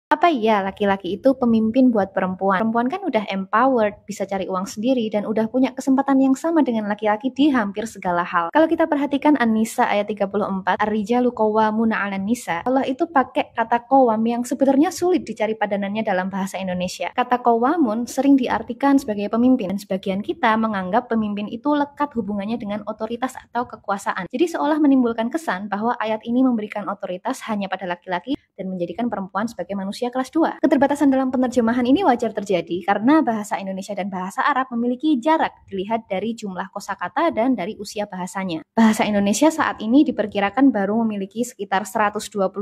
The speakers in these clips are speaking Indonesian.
Apa iya laki-laki itu pemimpin buat perempuan? Perempuan kan udah empowered, bisa cari uang sendiri, dan udah punya kesempatan yang sama dengan laki-laki di hampir segala hal. Kalau kita perhatikan An-Nisa ayat 34, Ar-rijalu qawwamuna 'alan nisa, Allah itu pakai kata qawwam yang sebenarnya sulit dicari padanannya dalam bahasa Indonesia. Kata qawwamun sering diartikan sebagai pemimpin, dan sebagian kita menganggap pemimpin itu lekat hubungannya dengan otoritas atau kekuasaan. Jadi seolah menimbulkan kesan bahwa ayat ini memberikan otoritas hanya pada laki-laki dan menjadikan perempuan sebagai manusia kelas 2. Keterbatasan dalam penerjemahan ini wajar terjadi karena bahasa Indonesia dan bahasa Arab memiliki jarak dilihat dari jumlah kosakata dan dari usia bahasanya. Bahasa Indonesia saat ini diperkirakan baru memiliki sekitar 127.000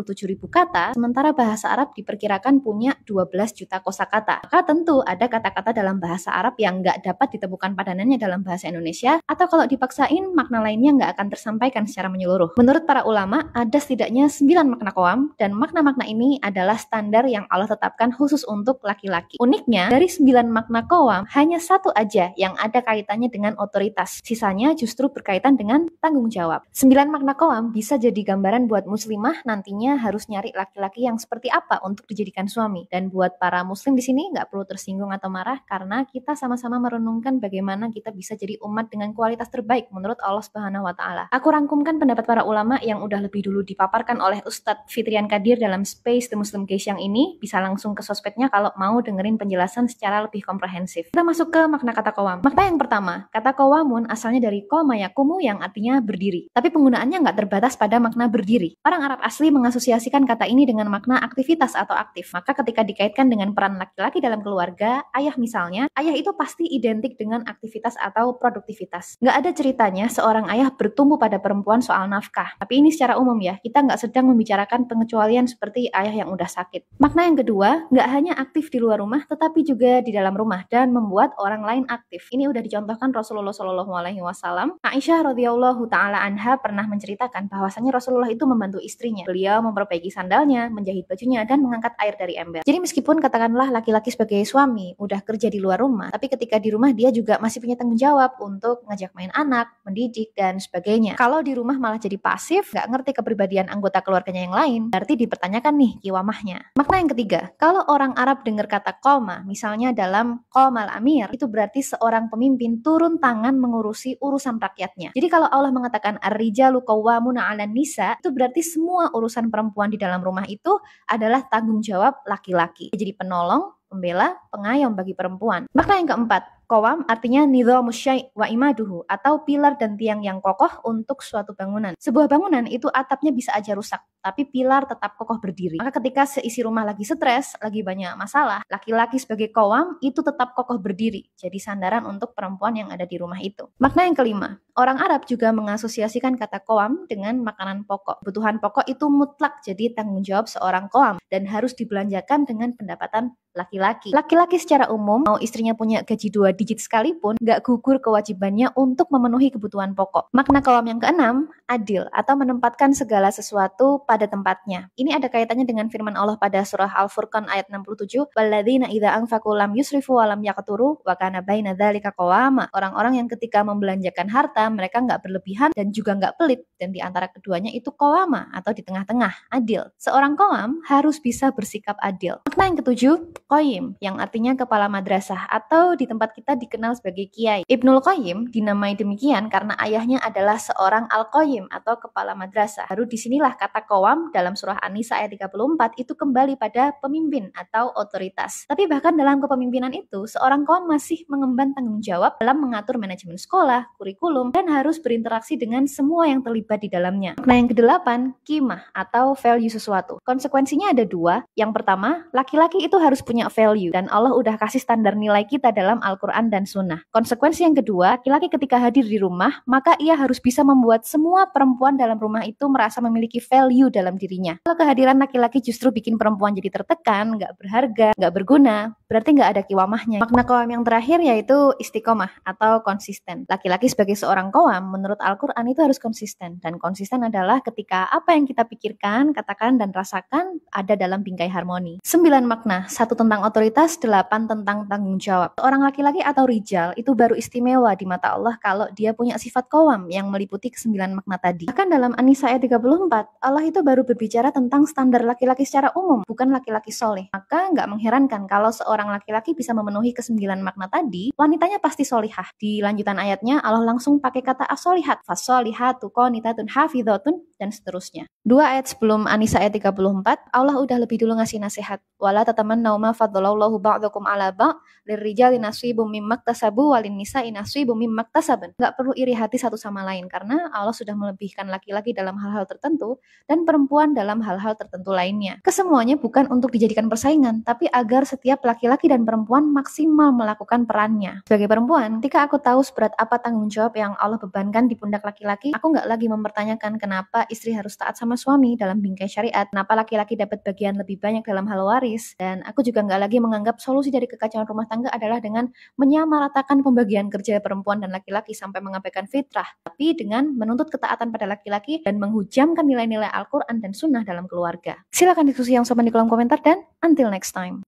kata, sementara bahasa Arab diperkirakan punya 12 juta kosakata. Maka tentu ada kata-kata dalam bahasa Arab yang nggak dapat ditemukan padanannya dalam bahasa Indonesia, atau kalau dipaksain makna lainnya nggak akan tersampaikan secara menyeluruh. Menurut para ulama, ada setidaknya 9 makna qawam, dan makna-makna ini adalah standar yang Allah tetapkan khusus untuk laki-laki. Uniknya, dari 9 makna qawam, hanya satu aja yang ada kaitannya dengan otoritas. Sisanya justru berkaitan dengan tanggung jawab. 9 makna qawam bisa jadi gambaran buat muslimah nantinya harus nyari laki-laki yang seperti apa untuk dijadikan suami. Dan buat para muslim di sini nggak perlu tersinggung atau marah karena kita sama-sama merenungkan bagaimana kita bisa jadi umat dengan kualitas terbaik menurut Allah Subhanahu wa taala. Aku rangkumkan pendapat para ulama yang udah lebih dulu dipaparkan oleh Ustadz Fitrian Kadir dalam Space The Muslim Case yang ini. Bisa langsung ke sosmednya kalau mau dengerin penjelasan secara lebih komprehensif. Kita masuk ke makna kata qawam. Makna yang pertama, kata qawamun asalnya dari qama yaqumu yang artinya berdiri. Tapi penggunaannya nggak terbatas pada makna berdiri. Orang Arab asli mengasosiasikan kata ini dengan makna aktivitas atau aktif. Maka ketika dikaitkan dengan peran laki-laki dalam keluarga, ayah misalnya, ayah itu pasti identik dengan aktivitas atau produktivitas. Nggak ada ceritanya seorang ayah bertumbuh pada perempuan soal nafkah. Tapi ini secara umum ya, kita nggak sedang membicarakan pengecualian seperti ayah yang udah sakit. Makna yang kedua, nggak hanya aktif di luar rumah, tetapi juga di dalam rumah dan membuat orang lain aktif. Ini udah dicontohkan Rasulullah SAW. Aisyah radhiyallahu taala anha pernah menceritakan bahwasannya Rasulullah itu membantu istrinya. Beliau memperbaiki sandalnya, menjahit bajunya, dan mengangkat air dari ember. Jadi meskipun katakanlah laki-laki sebagai suami udah kerja di luar rumah, tapi ketika di rumah dia juga masih punya tanggung jawab untuk ngajak main anak, mendidik, dan sebagainya. Kalau di rumah malah jadi pasif, nggak ngerti kepribadian anggota keluarganya yang lain, berarti dipertanyakan nih kiwamahnya. Makna yang ketiga, kalau orang Arab dengar kata qoma, misalnya dalam qomal amir, itu berarti seorang pemimpin turun tangan mengurusi urusan rakyatnya. Jadi kalau Allah mengatakan ar-rijalu qawwamuna 'alan nisa, itu berarti semua urusan perempuan di dalam rumah itu adalah tanggung jawab laki-laki. Jadi penolong, pembela, pengayom bagi perempuan. Makna yang keempat, qawam artinya nidhamus syai' wa imaduhu, atau pilar dan tiang yang kokoh untuk suatu bangunan. Sebuah bangunan itu atapnya bisa aja rusak, tapi pilar tetap kokoh berdiri. Maka ketika seisi rumah lagi stres, lagi banyak masalah, laki-laki sebagai qawam itu tetap kokoh berdiri, jadi sandaran untuk perempuan yang ada di rumah itu. Makna yang kelima, orang Arab juga mengasosiasikan kata qawam dengan makanan pokok. Kebutuhan pokok itu mutlak jadi tanggung jawab seorang qawam dan harus dibelanjakan dengan pendapatan laki-laki. Laki-laki secara umum, mau istrinya punya gaji 2 digit sekalipun, nggak gugur kewajibannya untuk memenuhi kebutuhan pokok. Makna qawam yang keenam, adil, atau menempatkan segala sesuatu pada tempatnya. Ini ada kaitannya dengan firman Allah pada surah Al-Furqan ayat 67, walladzina idza anfaqu lam yusrifu wa lam yaqturu wa kana baina dzalika qawama. Orang-orang yang ketika membelanjakan harta, mereka nggak berlebihan dan juga nggak pelit, dan di antara keduanya itu qawama atau di tengah-tengah, adil. Seorang qawam harus bisa bersikap adil. Makna yang ketujuh, Qayyim, yang artinya kepala madrasah atau di tempat kita dikenal sebagai kiai. Ibnul Qayyim dinamai demikian karena ayahnya adalah seorang al-Qayyim atau kepala madrasah. Baru disinilah kata qawam dalam surah An-Nisa ayat 34 itu kembali pada pemimpin atau otoritas. Tapi bahkan dalam kepemimpinan itu, seorang qawam masih mengemban tanggung jawab dalam mengatur manajemen sekolah, kurikulum, dan harus berinteraksi dengan semua yang terlibat di dalamnya. Nah yang kedelapan, qimah atau value sesuatu. Konsekuensinya ada dua. Yang pertama, laki-laki itu harus punya value, dan Allah udah kasih standar nilai kita dalam Al-Quran dan Sunnah. Konsekuensi yang kedua, laki-laki ketika hadir di rumah, maka ia harus bisa membuat semua perempuan dalam rumah itu merasa memiliki value dalam dirinya. Kalau kehadiran laki-laki justru bikin perempuan jadi tertekan, nggak berharga, nggak berguna, berarti nggak ada kiwamahnya. Makna qawam yang terakhir yaitu istiqomah atau konsisten. Laki-laki sebagai seorang qawam menurut Al-Quran itu harus konsisten. Dan konsisten adalah ketika apa yang kita pikirkan, katakan, dan rasakan ada dalam bingkai harmoni. 9 makna, 1 tentang otoritas, 8 tentang tanggung jawab. Seorang laki-laki atau rijal itu baru istimewa di mata Allah kalau dia punya sifat qawam yang meliputi ke-9 makna tadi. Bahkan dalam An-Nisa ayat 34, Allah itu baru berbicara tentang standar laki-laki secara umum, bukan laki-laki soleh. Maka nggak mengherankan kalau seorang laki-laki bisa memenuhi ke-9 makna tadi, wanitanya pasti solihah. Di lanjutan ayatnya, Allah langsung pakai kata as-solihat, fas-solihatu qanitatun hafidhatun, dan seterusnya. 2 ayat sebelum An-Nisa ayat 34, Allah udah lebih dulu ngasih nasihat. Wala tatamannaw ma faddalallahu ba'dakum ala ba' lirrijali nasibum mimmaktasabu walin nisa'i nasibum mimmaktasaban. Nggak perlu iri hati satu sama lain karena Allah sudah melebihkan laki-laki dalam hal-hal tertentu dan perempuan dalam hal-hal tertentu lainnya. Kesemuanya bukan untuk dijadikan persaingan, tapi agar setiap laki-laki dan perempuan maksimal melakukan perannya. Sebagai perempuan, ketika aku tahu seberat apa tanggung jawab yang Allah bebankan di pundak laki-laki, aku nggak lagi mempertanyakan kenapa istri harus taat sama suami dalam bingkai syariat, kenapa laki-laki dapat bagian lebih banyak dalam hal waris, dan aku juga nggak lagi menganggap solusi dari kekacauan rumah tangga adalah dengan menyamaratakan pembagian kerja perempuan dan laki-laki sampai mengabaikan fitrah, tapi dengan menuntut ketaatan pada laki-laki dan menghujamkan nilai-nilai Al-Quran dan Sunnah dalam keluarga. Silakan diskusi yang sopan di kolom komentar dan until next time.